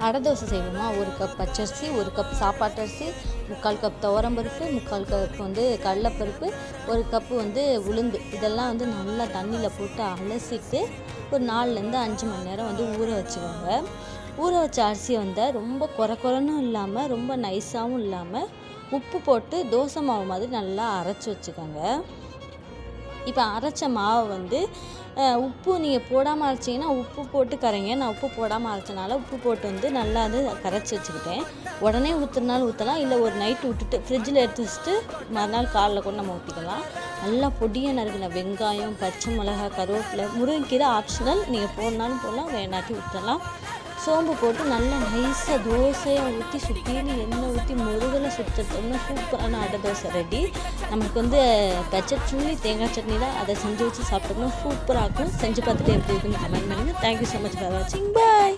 அடை தோசை செய்வோமா, 1 கப் பச்சரிசி, 1 கப் சாப்பாட்டு அரிசி, 3/4 கப் துவரம்பருப்பு, 3/4 கப் கடலைப்பருப்பு, 1 கப்பு உளுந்து, இதெல்லாம் நல்லா தண்ணியில் போட்டு அலசிட்டு ஒரு 4லேருந்து 5 மணி நேரம் ஊற வச்சுக்கோங்க. ஊற வச்ச அரிசியை ரொம்ப கொரன்னு இல்லாமல் ரொம்ப நைஸாகவும் இல்லாமல் உப்பு போட்டு தோசை மாவு மாதிரி நல்லா அரைச்சி வச்சுக்கோங்க. இப்போ அரைச்ச மாவை உப்பு நீங்கள் போடாமல் அரைச்சிங்கன்னா உப்பு போட்டு கரைங்க. நான் உப்பு போடாமல் அரைச்சனால உப்பு போட்டு நல்லா கரைச்சி வச்சுக்கிட்டேன். உடனே ஊற்றுனாலும் ஊற்றலாம், இல்லை ஒரு நைட்டு விட்டுட்டு ஃப்ரிட்ஜில் எடுத்து வச்சுட்டு மறுநாள் காலைல கூட நம்ம ஊற்றிக்கலாம். நல்லா பொடியாக நறுக்கின வெங்காயம், பச்சை மிளகாய், கருவேப்பிலை, முருங்கைக்கீரை ஆப்ஷனல், நீங்கள் போடனாலும் போடலாம், வேணாட்டி விட்டுறலாம். சோம்பு போட்டு நல்லா நைஸாக தோசையை ஊற்றி சுற்றின்னு எண்ணெய் ஊற்றி முருகலை சுற்றுட்டோம்னா சூப்பரான அடை தோசை ரெடி. நமக்கு பச்சை தேங்காய் சட்னி தான், அதை செஞ்சு வச்சு சாப்பிட்டோம்னா சூப்பராக இருக்கும். செஞ்சு பார்த்துட்டு எப்படி இருக்குன்னு கமெண்ட் பண்ணுங்கள். தேங்க்யூ ஸோ மச் ஃபார் வாட்சிங். பாய்.